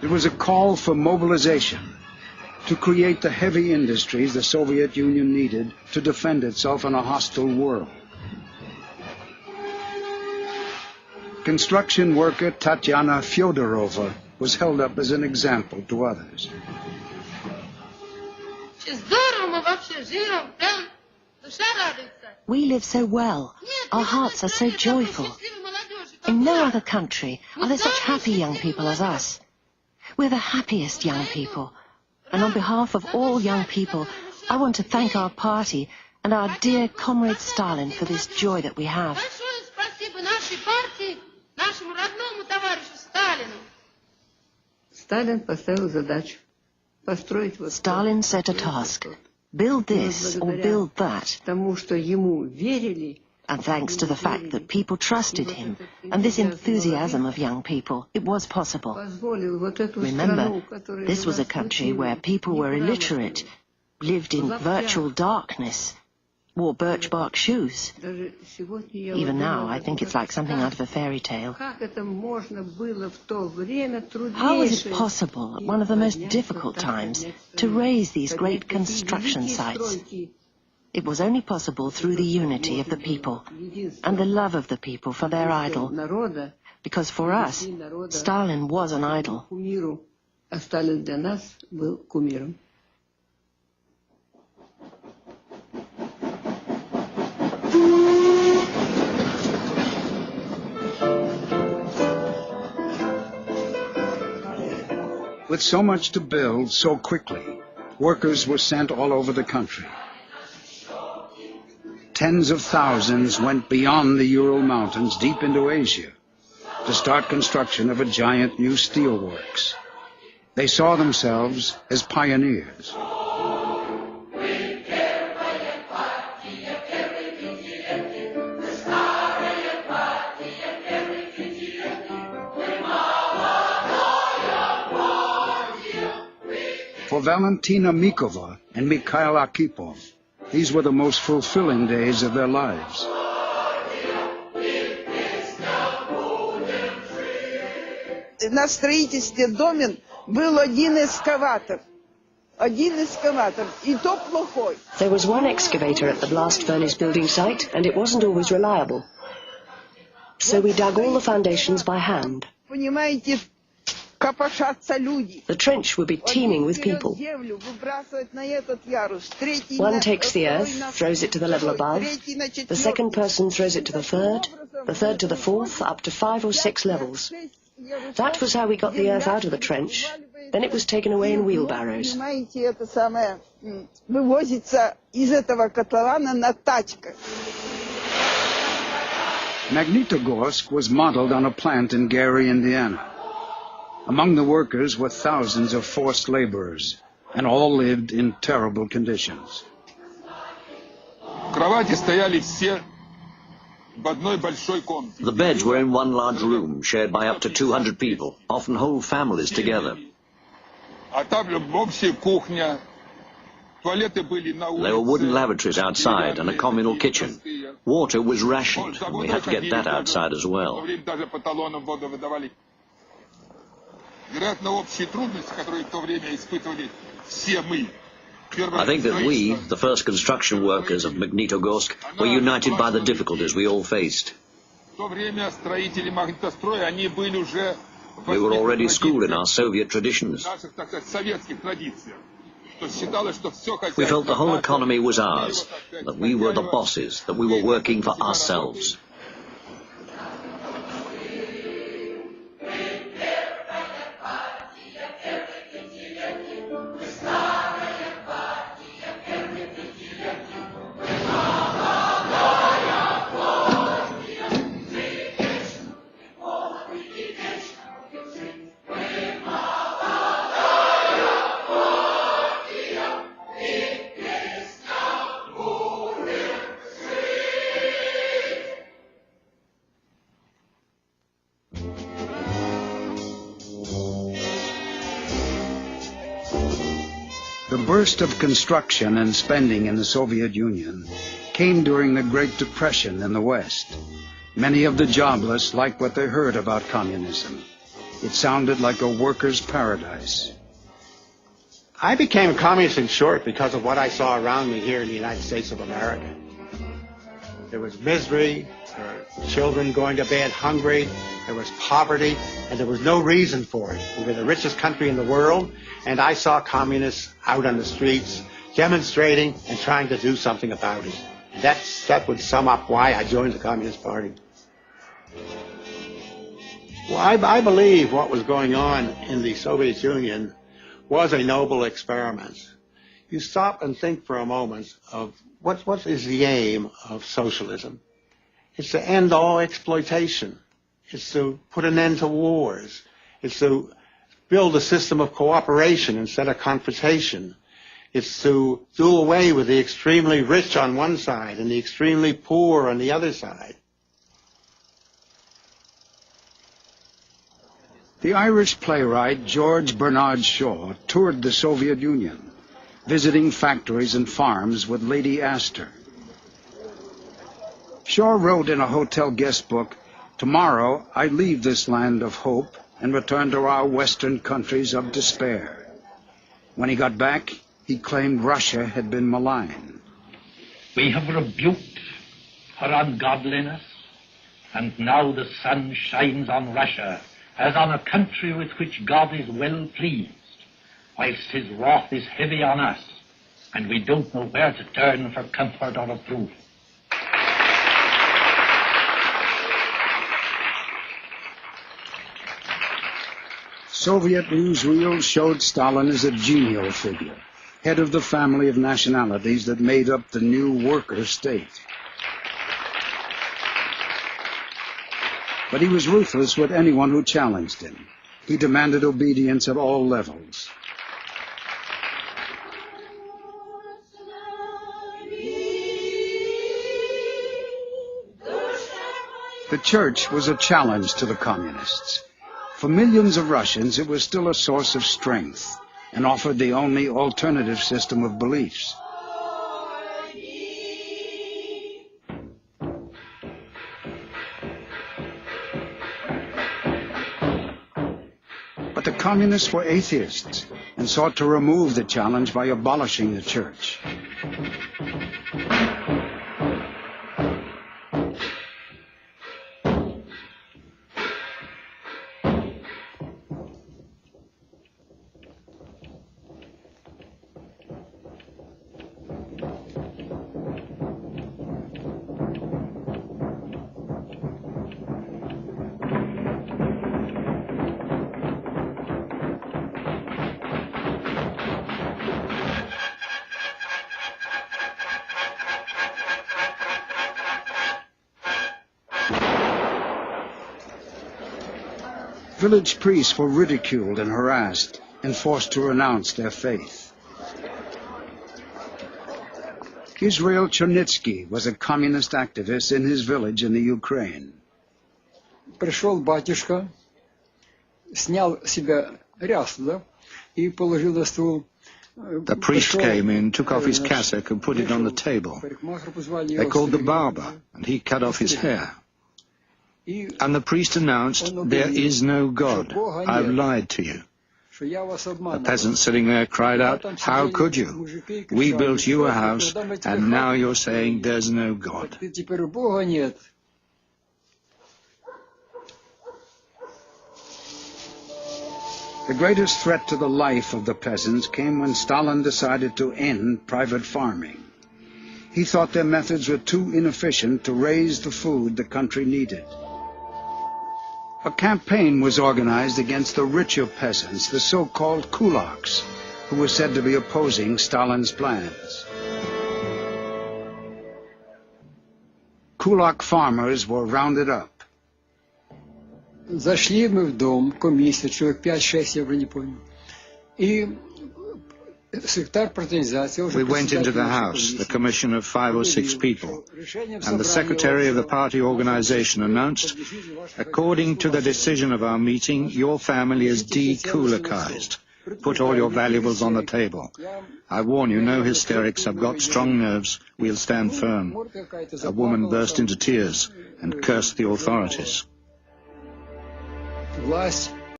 It was a call for mobilization to create the heavy industries the Soviet Union needed to defend itself in a hostile world. Construction worker Tatyana Fyodorova was held up as an example to others. We live so well. Our hearts are so joyful. In no other country are there such happy young people as us. We're the happiest young people. And on behalf of all young people, I want to thank our party and our dear comrade Stalin for this joy that we have. Stalin set a task. Build this or build that. And thanks to the fact that people trusted him and this enthusiasm of young people, it was possible. Remember, this was a country where people were illiterate, lived in virtual darkness, wore birch bark shoes. Even now, I think it's like something out of a fairy tale. How was it possible, at one of the most difficult times, to raise these great construction sites? It was only possible through the unity of the people and the love of the people for their idol. Because for us, Stalin was an idol. With so much to build so quickly, workers were sent all over the country. Tens of thousands went beyond the Ural Mountains deep into Asia to start construction of a giant new steelworks. They saw themselves as pioneers. For Valentina Mikova and Mikhail Arkhipov, these were the most fulfilling days of their lives. На строительстве домен был один экскаватор. И то плохой. There was one excavator at the blast furnace building site, and it wasn't always reliable. So we dug all the foundations by hand. Понимаете, копошатся люди. The trench would be teeming with people. One takes the earth, throws it to the level above. The second person throws it to the third to the fourth, up to 5 or 6 levels. That was how we got the earth out of the trench. Then it was taken away in wheelbarrows. Magnitogorsk was modeled on a plant in Gary, Indiana. Among the workers were thousands of forced laborers, and all lived in terrible conditions. The beds were in one large room, shared by up to 200 people, often whole families together. There were wooden lavatories outside and a communal kitchen. Water was rationed, and we had to get that outside as well. I think that we, the first construction workers of Magnitogorsk, were united by the difficulties we all faced. We were already schooled in our Soviet traditions. We felt the whole economy was ours, that we were the bosses, that we were working for ourselves. The burst of construction and spending in the Soviet Union came during the Great Depression in the West. Many of the jobless liked what they heard about communism. It sounded like a worker's paradise. I became a communist, in short, because of what I saw around me here in the United States of America. There was misery, there were children going to bed hungry, there was poverty, and there was no reason for it. We were the richest country in the world, and I saw communists out on the streets demonstrating and trying to do something about it. And that would sum up why I joined the Communist Party. Well, I believe what was going on in the Soviet Union was a noble experiment. You stop and think for a moment of what is the aim of socialism? It's to end all exploitation. It's to put an end to wars. It's to build a system of cooperation instead of confrontation. It's to do away with the extremely rich on one side and the extremely poor on the other side. The Irish playwright George Bernard Shaw toured the Soviet Union, visiting factories and farms with Lady Astor. Shaw wrote in a hotel guest book, "Tomorrow I leave this land of hope and return to our western countries of despair." When he got back, he claimed Russia had been malign. We have rebuked her ungodliness, and now the sun shines on Russia as on a country with which God is well pleased, whilst his wrath is heavy on us, and we don't know where to turn for comfort or approval. Soviet newsreels showed Stalin as a genial figure, head of the family of nationalities that made up the new worker state. But he was ruthless with anyone who challenged him. He demanded obedience at all levels. The church was a challenge to the communists. For millions of Russians, it was still a source of strength and offered the only alternative system of beliefs. But the communists were atheists and sought to remove the challenge by abolishing the church. Village priests were ridiculed and harassed and forced to renounce their faith. Israel Chernitsky was a communist activist in his village in the Ukraine. Пришел батюшка, снял себя рясло и положил на стул. The priest came in, took off his cassock and put it on the table. They called the barber, and he cut off his hair. And the priest announced, "There is no God. I've lied to you." The peasant sitting there cried out, "How could you? We built you a house, and now you're saying there's no God." The greatest threat to the life of the peasants came when Stalin decided to end private farming. He thought their methods were too inefficient to raise the food the country needed. A campaign was organized against the richer peasants, the so-called kulaks, who were said to be opposing Stalin's plans. Kulak farmers were rounded up. Зашли мы в дом, комиссия, человек 5-6, я уже не помню. И секретарь партизации уже... We went into the house, the commission of 5 or 6 people, and the secretary of the party organization announced, "According to the decision of our meeting, your family is de-kulakized. Put all your valuables on the table. I warn you, no hysterics. I've got strong nerves. We'll stand firm." A woman burst into tears and cursed the authorities. Власть